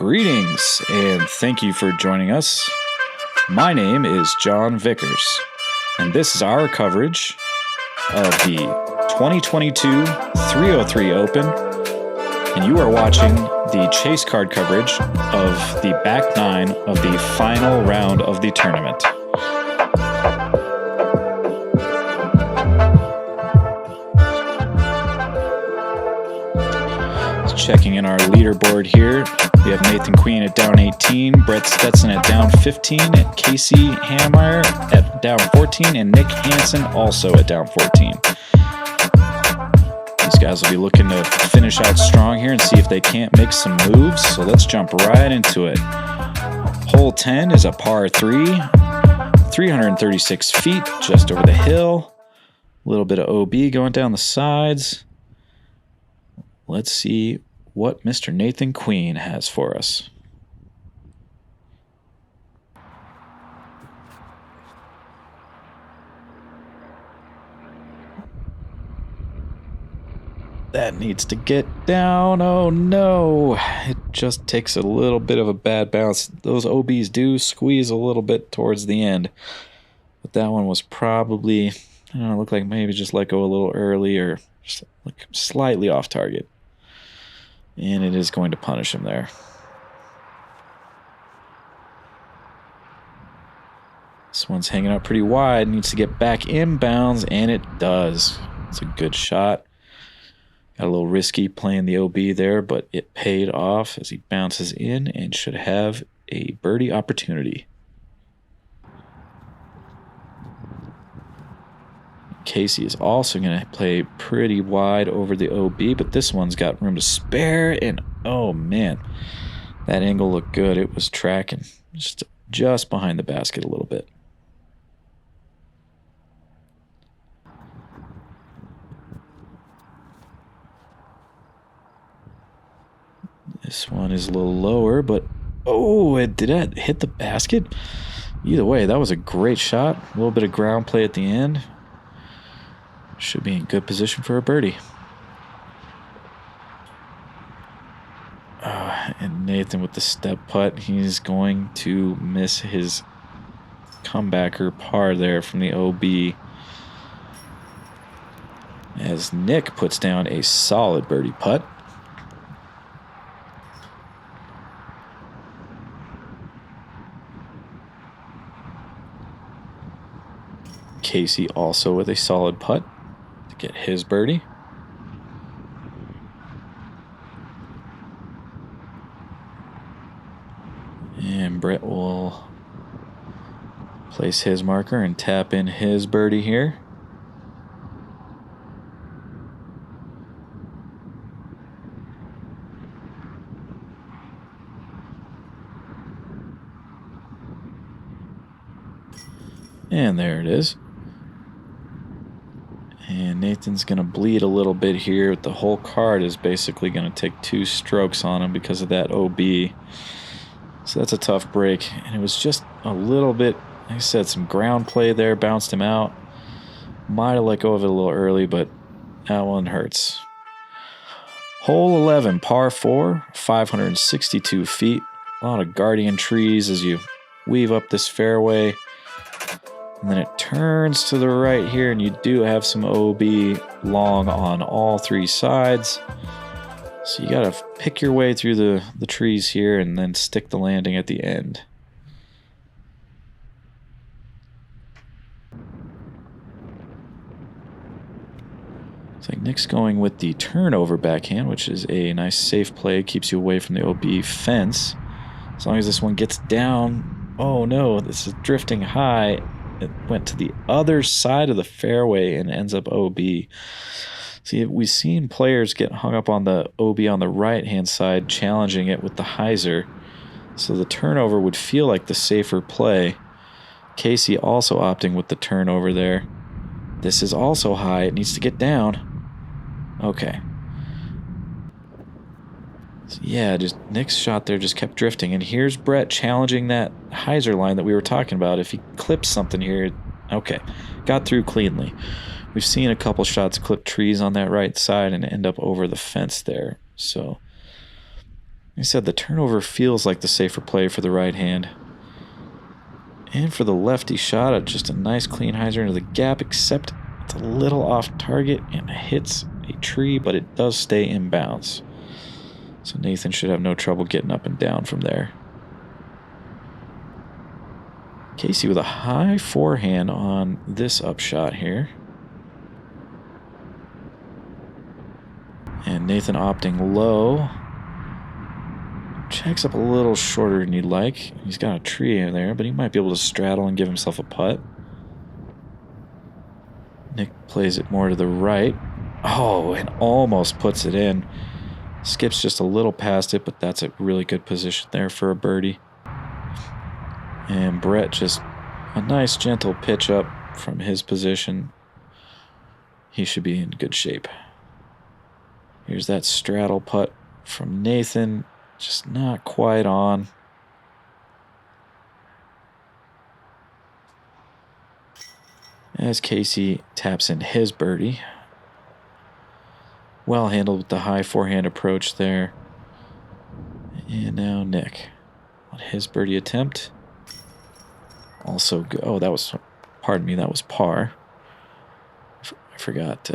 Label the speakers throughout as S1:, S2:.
S1: Greetings, and thank you for joining us. My name is John Vickers, and this is our coverage of the 2022 303 Open, and you are watching the chase card coverage of the back nine of the final round of the tournament. Checking in our leaderboard here, we have Nathan Queen at down 18, Brett Stetson at down 15, and Casey Hanemayer at down 14, and Nick Hanson also at down 14. These guys will be looking to finish out strong here and see if they can't make some moves, so let's jump right into it. Hole 10 is a par 3, 336 feet just over the hill, a little bit of OB going down the sides. Let's see what Mr. Nathan Queen has for us. That needs to get down. Oh no, it just takes a little bit of a bad bounce. Those OBs do squeeze a little bit towards the end, but that one was probably, I don't know, looked like maybe just let go a little early or just like slightly off target. And it is going to punish him there. This one's hanging out pretty wide. Needs to get back inbounds, and it does. It's a good shot. Got a little risky playing the OB there, but it paid off as he bounces in and should have a birdie opportunity. Casey is also going to play pretty wide over the OB, but this one's got room to spare, and oh man, that angle looked good. It was tracking just behind the basket a little bit. This one is a little lower, but oh, did that hit the basket? Either way, that was a great shot. A little bit of ground play at the end. Should be in good position for a birdie. And Nathan with the step putt, he's going to miss his comebacker par there from the OB. As Nick puts down a solid birdie putt. Casey also with a solid putt to get his birdie. And Brett will place his marker and tap in his birdie here. And there it is. And Nathan's going to bleed a little bit here. The whole card is basically going to take 2 strokes on him because of that OB. So that's a tough break. And it was just a little bit, like I said, some ground play there. Bounced him out. Might have let go of it a little early, but that one hurts. Hole 11, par 4, 562 feet. A lot of guardian trees as you weave up this fairway. And then it turns to the right here, and you do have some OB long on all 3 sides. So you got to pick your way through the trees here and then stick the landing at the end. It's like Nick's going with the turnover backhand, which is a nice safe play. Keeps you away from the OB fence. As long as this one gets down. Oh no, this is drifting high. It went to the other side of the fairway and ends up OB. See, we've seen players get hung up on the OB on the right-hand side, challenging it with the hyzer. So the turnover would feel like the safer play. Casey also opting with the turnover there. This is also high. It needs to get down. Okay. So yeah, just Nick's shot there just kept drifting. And here's Brett challenging that hyzer line that we were talking about. If he clips something here, okay, got through cleanly. We've seen a couple shots clip trees on that right side and end up over the fence there. So I said the turnover feels like the safer play for the right hand. And for the lefty shot, just a nice clean hyzer into the gap, except it's a little off target and hits a tree, but it does stay in bounds. So Nathan should have no trouble getting up and down from there. Casey with a high forehand on this upshot here. And Nathan opting low. Checks up a little shorter than you'd like. He's got a tree in there, but he might be able to straddle and give himself a putt. Nick plays it more to the right. Oh, and almost puts it in. Skips just a little past it, but that's a really good position there for a birdie. And Brett just a nice gentle pitch up from his position. He should be in good shape. Here's that straddle putt from Nathan. Just not quite on. As Casey taps in his birdie. Well handled with the high forehand approach there. And now Nick on his birdie attempt. Also good. Oh, that was, pardon me, that was par. I forgot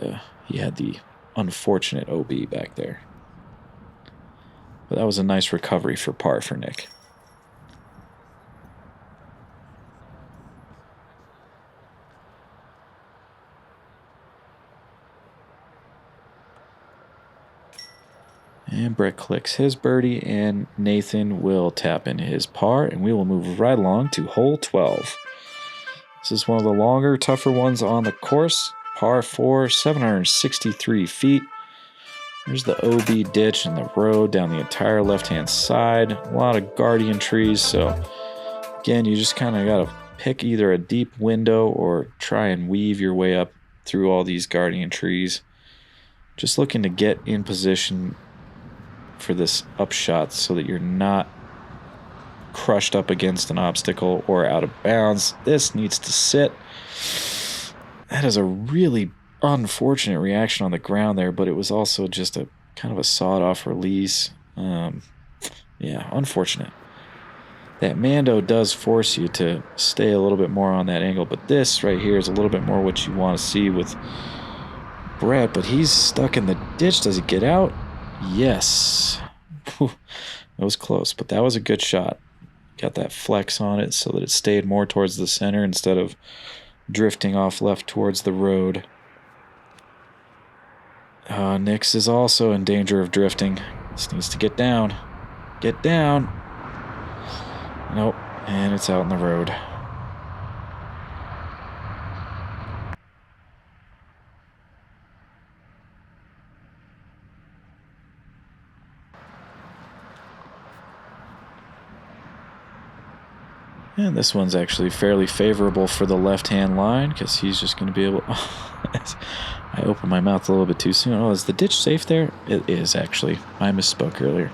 S1: he had the unfortunate OB back there. But that was a nice recovery for par for Nick. And Brett clicks his birdie, and Nathan will tap in his par, and we will move right along to hole 12. This is one of the longer, tougher ones on the course. Par 4, 763 feet. There's the OB ditch and the road down the entire left-hand side. A lot of guardian trees, so again, you just kind of got to pick either a deep window or try and weave your way up through all these guardian trees. Just looking to get in position for this upshot so that you're not crushed up against an obstacle or out of bounds. This needs to sit. That is a really unfortunate reaction on the ground there, but it was also just a kind of a sawed-off release. Yeah, unfortunate. That Mando does force you to stay a little bit more on that angle, but this right here is a little bit more what you want to see with Brett, but he's stuck in the ditch. Does he get out? Yes. Whew. That was close, but that was a good shot. Got that flex on it so that it stayed more towards the center instead of drifting off left towards the road. Nix is also in danger of drifting. This needs to get down. Get down. Nope. And it's out in the road. And this one's actually fairly favorable for the left-hand line because he's just going to be able... I opened my mouth a little bit too soon. Oh, is the ditch safe there? It is, actually. I misspoke earlier.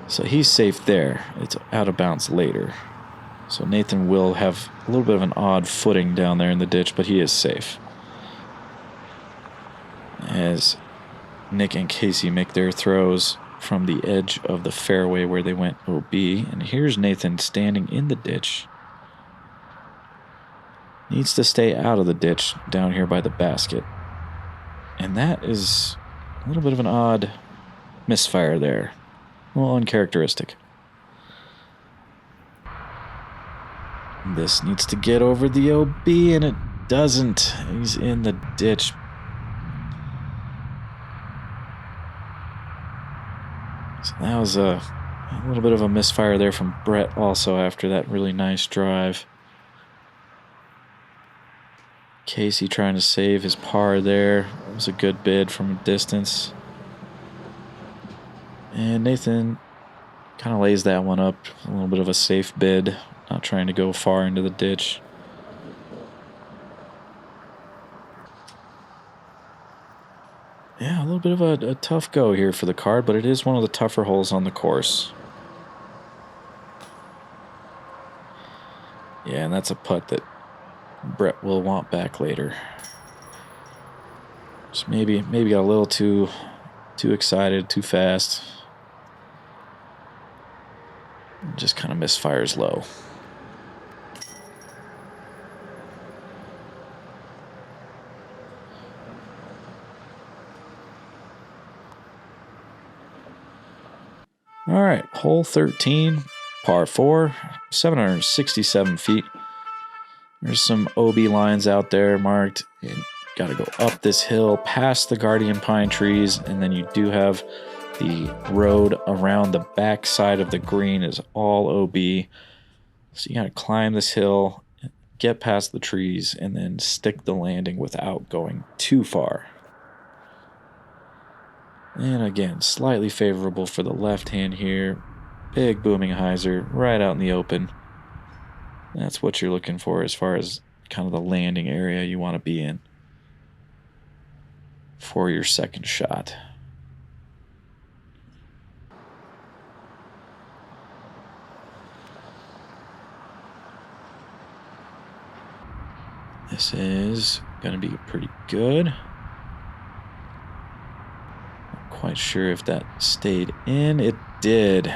S1: So he's safe there. It's out of bounds later. So Nathan will have a little bit of an odd footing down there in the ditch, but he is safe. As Nick and Casey make their throws from the edge of the fairway where they went OB. And here's Nathan standing in the ditch. Needs to stay out of the ditch down here by the basket. And that is a little bit of an odd misfire there. A little uncharacteristic. This needs to get over the OB, and it doesn't. He's in the ditch. So that was a little bit of a misfire there from Brett also after that really nice drive. Casey trying to save his par there. It was a good bid from a distance. And Nathan kind of lays that one up. A little bit of a safe bid. Not trying to go far into the ditch. Yeah, a little bit of a tough go here for the card, but it is one of the tougher holes on the course. Yeah, and that's a putt that Brett will want back later. Just maybe got a little too excited, too fast. just kind of misfires low. All right, hole 13, par 4, 767 feet. There's some OB lines out there marked. You got to go up this hill, past the guardian pine trees, and then you do have the road around the back side of the green is all OB. So you got to climb this hill, get past the trees, and then stick the landing without going too far. And again, slightly favorable for the left hand here. Big booming hyzer right out in the open. That's what you're looking for as far as kind of the landing area you want to be in for your second shot. This is going to be pretty good. Not quite sure if that stayed in. It did.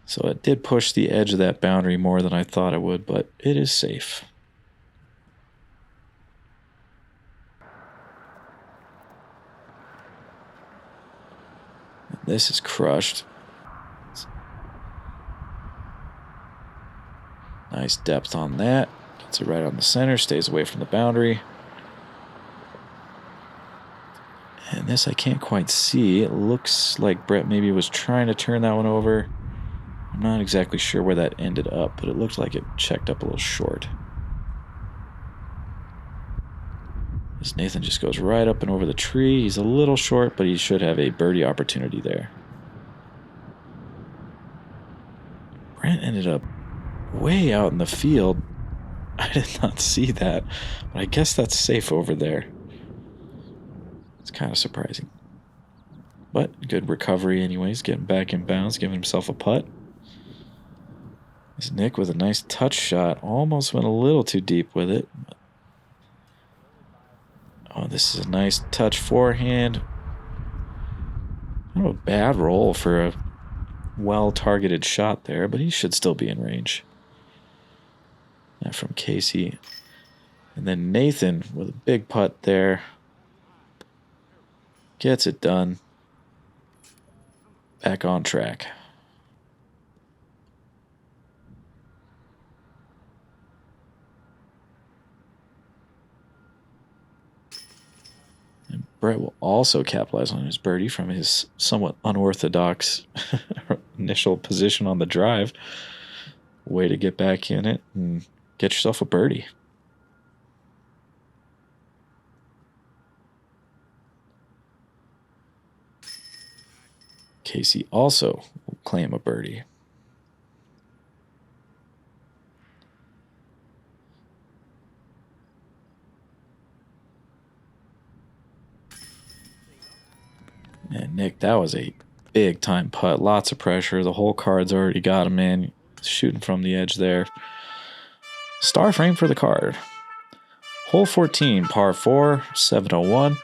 S1: So it did push the edge of that boundary more than I thought it would, but it is safe. This is crushed. Nice depth on that. Gets it right on the center, stays away from the boundary. And this I can't quite see. It looks like Brett maybe was trying to turn that one over. I'm not exactly sure where that ended up, but it looked like it checked up a little short. This Nathan just goes right up and over the tree. He's a little short, but he should have a birdie opportunity there. Brent ended up way out in the field. I did not see that, but I guess that's safe over there. It's kind of surprising. But good recovery anyways, getting back in bounds, giving himself a putt. This Nick with a nice touch shot. Almost went a little too deep with it. Oh, this is a nice touch forehand. Kind of a bad roll for a well-targeted shot there, but he should still be in range. That from Casey. And then Nathan with a big putt there. Gets it done. Back on track. And Brett will also capitalize on his birdie from his somewhat unorthodox initial position on the drive. Way to get back in it and get yourself a birdie. Casey also will claim a birdie. And Nick, that was a big time putt. Lots of pressure. The whole card's already got him in. Shooting from the edge there. Star frame for the card. Hole 14, par 4, 701.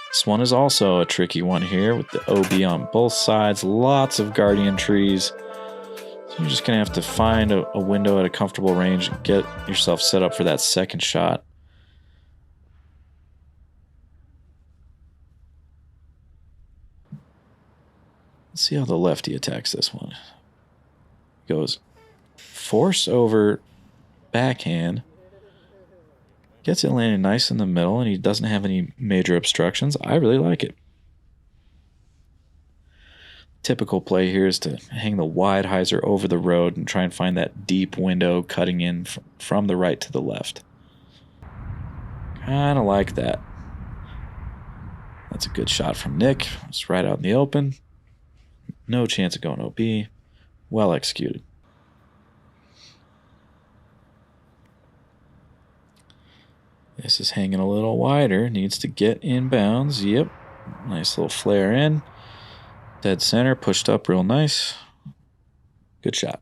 S1: This one is also a tricky one here with the OB on both sides. Lots of guardian trees. So you're just going to have to find a window at a comfortable range and get yourself set up for that second shot. Let's see how the lefty attacks this one. Goes force over backhand. Gets it landed nice in the middle, and he doesn't have any major obstructions. I really like it. Typical play here is to hang the wide hyzer over the road and try and find that deep window cutting in from the right to the left. Kind of like that. That's a good shot from Nick. It's right out in the open. No chance of going OB. Well executed. This is hanging a little wider. Needs to get inbounds. Yep. Nice little flare in. Dead center. Pushed up real nice. Good shot.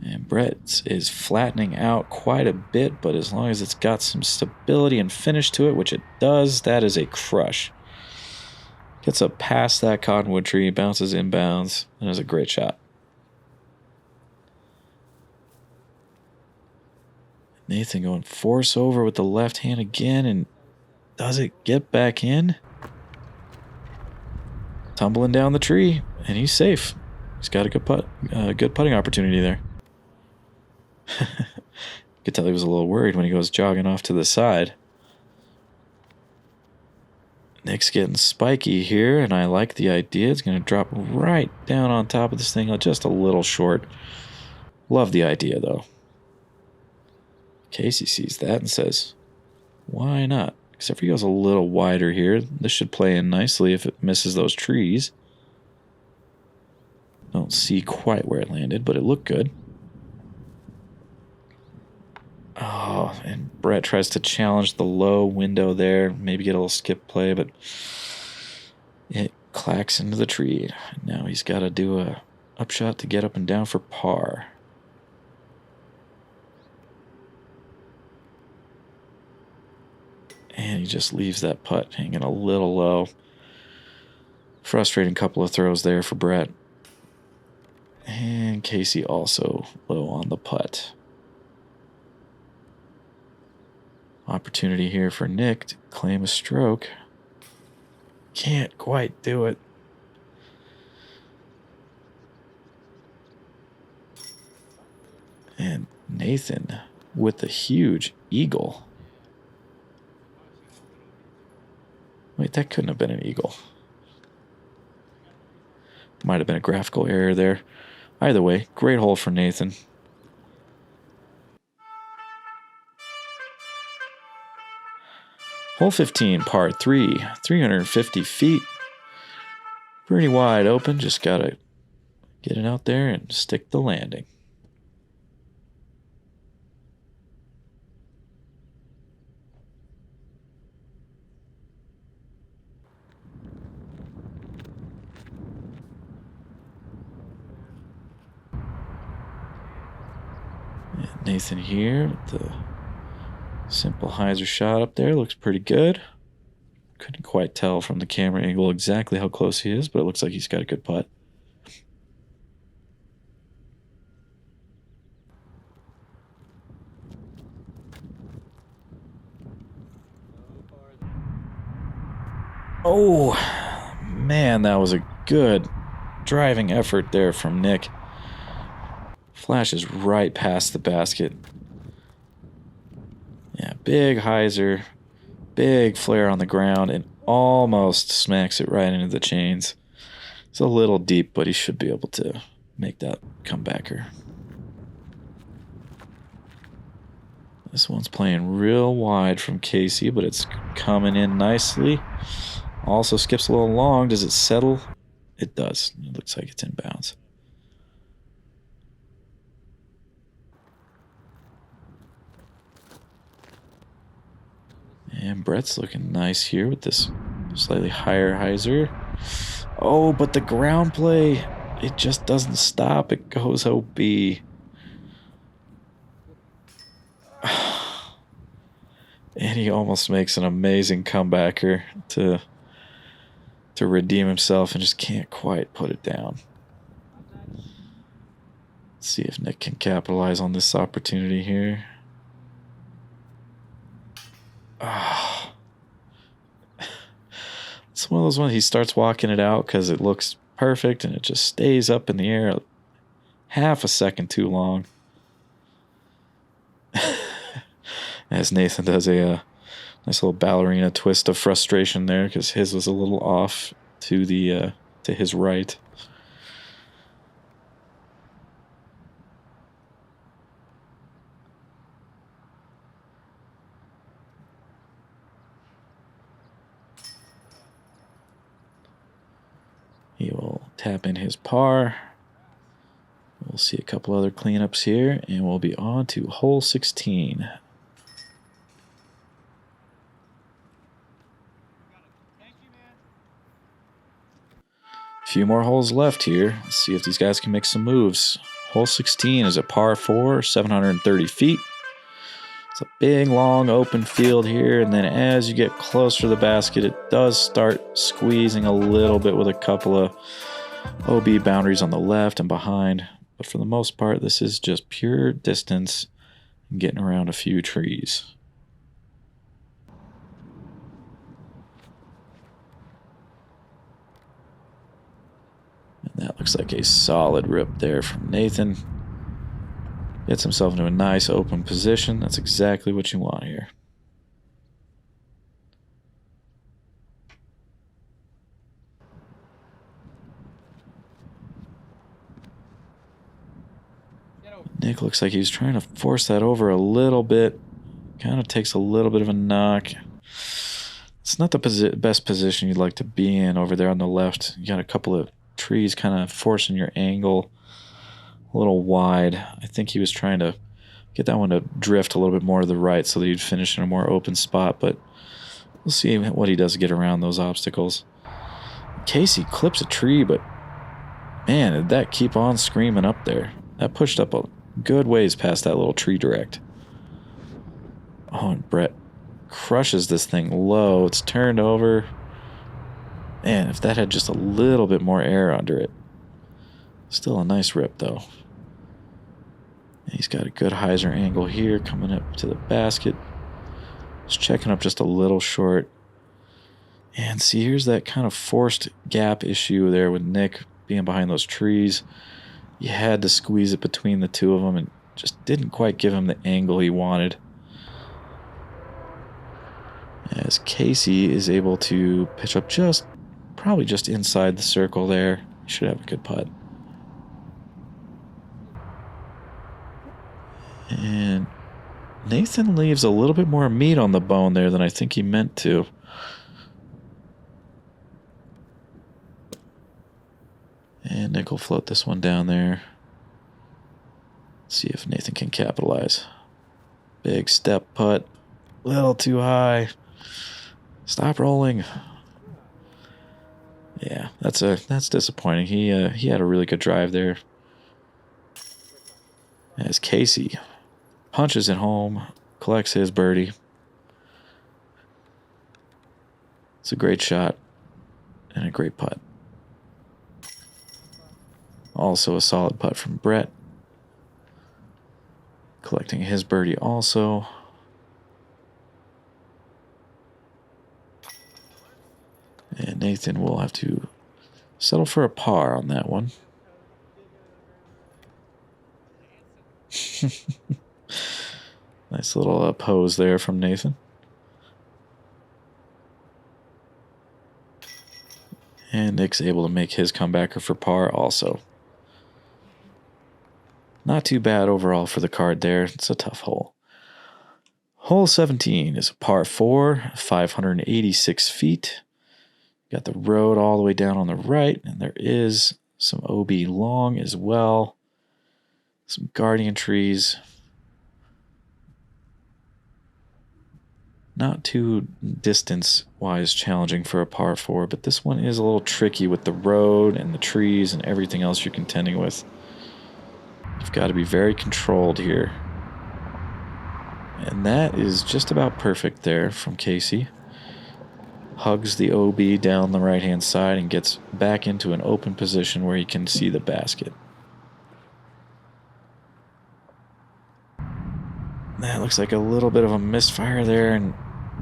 S1: And Brett is flattening out quite a bit, but as long as it's got some stability and finish to it, which it does, that is a crush. Gets up past that cottonwood tree, bounces inbounds, and is a great shot. Nathan going force over with the left hand again, and does it get back in? Tumbling down the tree, and he's safe. He's got a good putting opportunity there. You could tell he was a little worried when he goes jogging off to the side. Nick's getting spiky here, and I like the idea. It's going to drop right down on top of this thing, just a little short. Love the idea, though. Casey sees that and says, why not? Except for he goes a little wider here. This should play in nicely if it misses those trees. Don't see quite where it landed, but it looked good. Oh, and Brett tries to challenge the low window there. Maybe get a little skip play, but it clacks into the tree. Now he's got to do a upshot to get up and down for par. And he just leaves that putt hanging a little low. Frustrating couple of throws there for Brett. And Casey also low on the putt. Opportunity here for Nick to claim a stroke. Can't quite do it. And Nathan with the huge eagle. Wait, that couldn't have been an eagle. Might have been a graphical error there. Either way, great hole for Nathan. Hole 15, par 3, 350 feet. Pretty wide open, just got to get it out there and stick the landing. And Nathan here with the simple hyzer shot up there. Looks pretty good. Couldn't quite tell from the camera angle exactly how close he is, but it looks like he's got a good putt. Oh, man, that was a good driving effort there from Nick. Flashes right past the basket. Yeah, big hyzer, big flare on the ground, and almost smacks it right into the chains. It's a little deep, but he should be able to make that comebacker. This one's playing real wide from Casey, but it's coming in nicely. Also skips a little long. Does it settle? It does. It looks like it's in bounds. And Brett's looking nice here with this slightly higher hyzer. Oh, but the ground play, it just doesn't stop. It goes OB. And he almost makes an amazing comebacker to redeem himself and just can't quite put it down. Let's see if Nick can capitalize on this opportunity here. Oh. It's one of those ones he starts walking it out because it looks perfect and it just stays up in the air half a second too long. As Nathan does a nice little ballerina twist of frustration there because his was a little off to his right. He will tap in his par. We'll see a couple other cleanups here, and we'll be on to hole 16. A few more holes left here. Let's see if these guys can make some moves. Hole 16 is a par 4, 730 feet. It's a big, long, open field here, and then as you get closer to the basket, it does start squeezing a little bit with a couple of OB boundaries on the left and behind. But for the most part, this is just pure distance and getting around a few trees. And that looks like a solid rip there from Nathan. Gets himself into a nice open position. That's exactly what you want here. Nick looks like he's trying to force that over a little bit. Kind of takes a little bit of a knock. It's not the best position you'd like to be in over there on the left. You got a couple of trees kind of forcing your angle a little wide. I think he was trying to get that one to drift a little bit more to the right so that he'd finish in a more open spot, but we'll see what he does to get around those obstacles. Casey clips a tree, but man, did that keep on screaming up there. That pushed up a good ways past that little tree direct. Oh, and Brett crushes this thing low. It's turned over. Man, if that had just a little bit more air under it. Still a nice rip, though. He's got a good hyzer angle here coming up to the basket. Just checking up just a little short. And see, here's that kind of forced gap issue there with Nick being behind those trees. You had to squeeze it between the two of them and just didn't quite give him the angle he wanted. As Casey is able to pitch up probably just inside the circle there. He should have a good putt. And Nathan leaves a little bit more meat on the bone there than I think he meant to. And Nick will float this one down there. See if Nathan can capitalize. Big step putt. Little too high. Stop rolling. Yeah, that's disappointing. He had a really good drive there. As Casey punches it home, collects his birdie. It's a great shot and a great putt. Also a solid putt from Brett. Collecting his birdie also. And Nathan will have to settle for a par on that one. Nice little pose there from Nathan. And Nick's able to make his comebacker for par also. Not too bad overall for the card there. It's a tough hole. Hole 17 is a par 4, 586 feet. Got the road all the way down on the right, and there is some OB long as well. Some guardian trees. Not too distance-wise challenging for a par 4, but this one is a little tricky with the road and the trees and everything else you're contending with. You've got to be very controlled here. And that is just about perfect there from Casey. Hugs the OB down the right-hand side and gets back into an open position where he can see the basket. That looks like a little bit of a misfire there and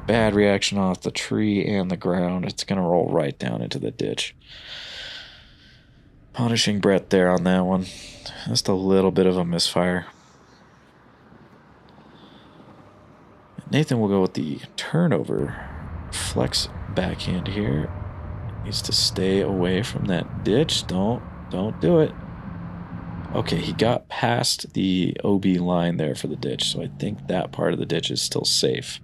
S1: bad reaction off the tree and the ground. It's going to roll right down into the ditch. Punishing Brett there on that one. Just a little bit of a misfire. Nathan will go with the turnover flex backhand here. Needs to stay away from that ditch. Don't do it. Okay, he got past the OB line there for the ditch, so I think that part of the ditch is still safe.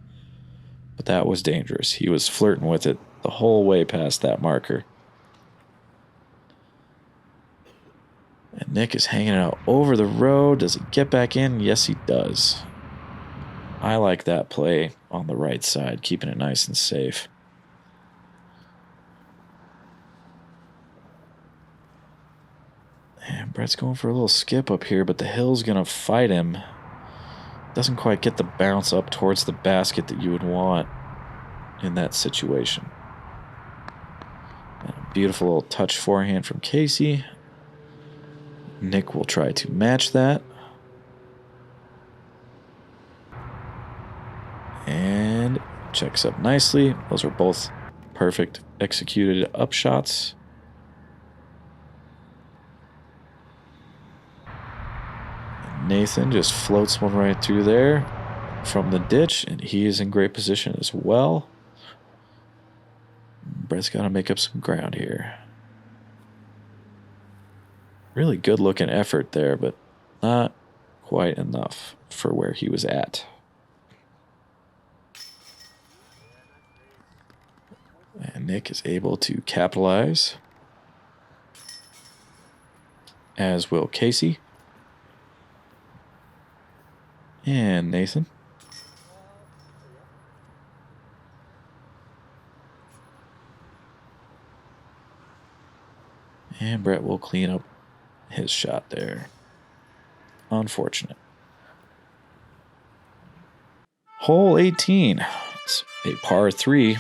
S1: But that was dangerous. He was flirting with it the whole way past that marker. And Nick is hanging out over the road. Does he get back in? Yes, he does. I like that play on the right side, keeping it nice and safe. And Brett's going for a little skip up here, but the hill's going to fight him. Doesn't quite get the bounce up towards the basket that you would want in that situation. And a beautiful little touch forehand from Casey. Nick will try to match that. And checks up nicely. Those are both perfect executed up shots. Nathan just floats one right through there from the ditch, and he is in great position as well. Brett's got to make up some ground here. Really good looking effort there, but not quite enough for where he was at. And Nick is able to capitalize, as will Casey. And Nathan. And Brett will clean up his shot there. Unfortunate. Hole 18. It's a par 3.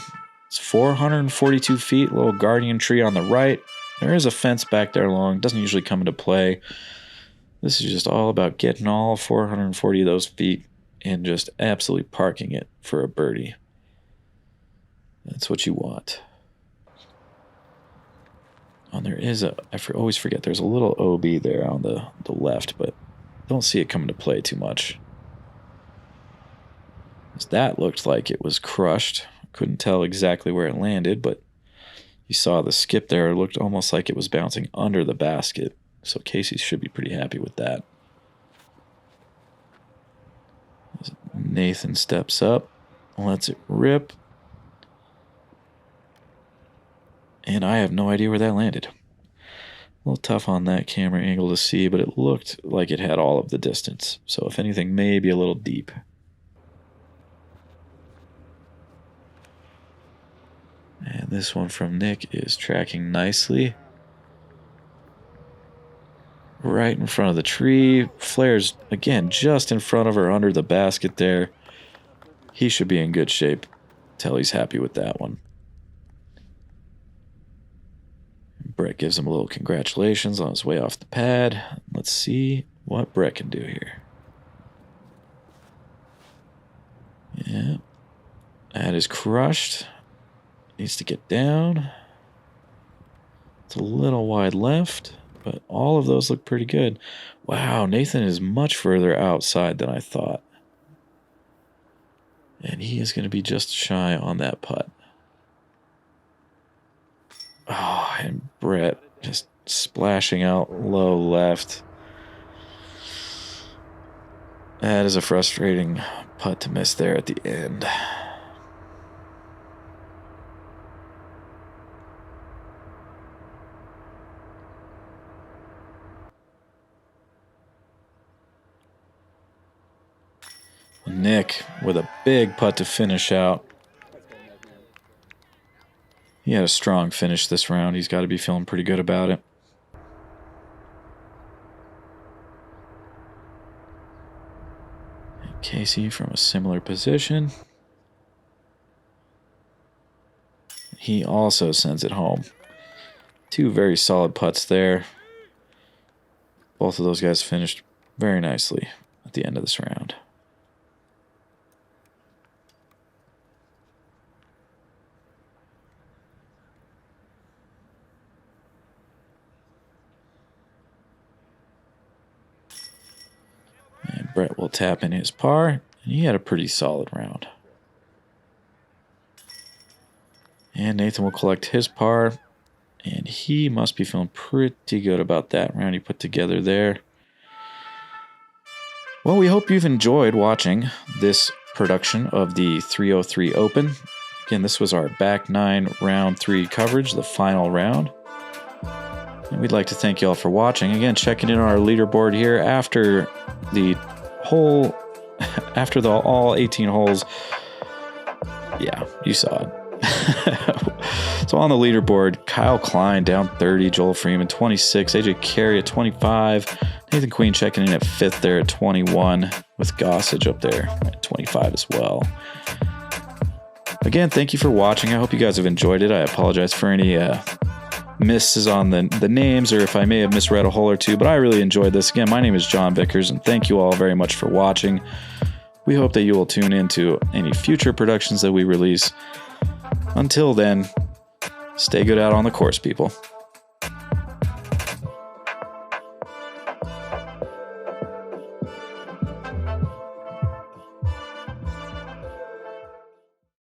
S1: It's 442 feet. Little guardian tree on the right. There is a fence back there along. Doesn't usually come into play. This is just all about getting all 440 of those feet and just absolutely parking it for a birdie. That's what you want. And there is always forget, there's a little OB there on the left, but don't see it come into play too much. That looked like it was crushed. Couldn't tell exactly where it landed, but you saw the skip there. It looked almost like it was bouncing under the basket. So Casey should be pretty happy with that. Nathan steps up, lets it rip. And I have no idea where that landed. A little tough on that camera angle to see, but it looked like it had all of the distance. So if anything, maybe a little deep. And this one from Nick is tracking nicely. Right in front of the tree. Flares, again, just in front of or under the basket there. He should be in good shape. Tell he's happy with that one. Brett gives him a little congratulations on his way off the pad. Let's see what Brett can do here. Yeah. That is crushed. Needs to get down. It's a little wide left, but all of those look pretty good. Wow, Nathan is much further outside than I thought. And he is going to be just shy on that putt. Oh, and Brett just splashing out low left. That is a frustrating putt to miss there at the end. Nick with a big putt to finish out. He had a strong finish this round. He's got to be feeling pretty good about it. And Casey from a similar position. He also sends it home. Two very solid putts there. Both of those guys finished very nicely at the end of this round. Brett will tap in his par, and he had a pretty solid round. And Nathan will collect his par, and he must be feeling pretty good about that round he put together there. Well, we hope you've enjoyed watching this production of the 303 Open. Again, this was our back nine round 3 coverage, the final round. And we'd like to thank you all for watching. Again, checking in on our leaderboard here after the all 18 holes. Yeah, you saw it. So on the leaderboard, Kyle Klein down 30, Joel Freeman 26, AJ Carey at 25, Nathan Queen checking in at 5th there at 21, with Gossage up there at 25 as well. Again, thank you for watching. I hope you guys have enjoyed it. I apologize for any misses on the names, or if I may have misread a hole or two, but I really enjoyed this. Again, my name is John Vickers, and thank you all very much for watching. We hope that you will tune into any future productions that we release. Until then, stay good out on the course, people.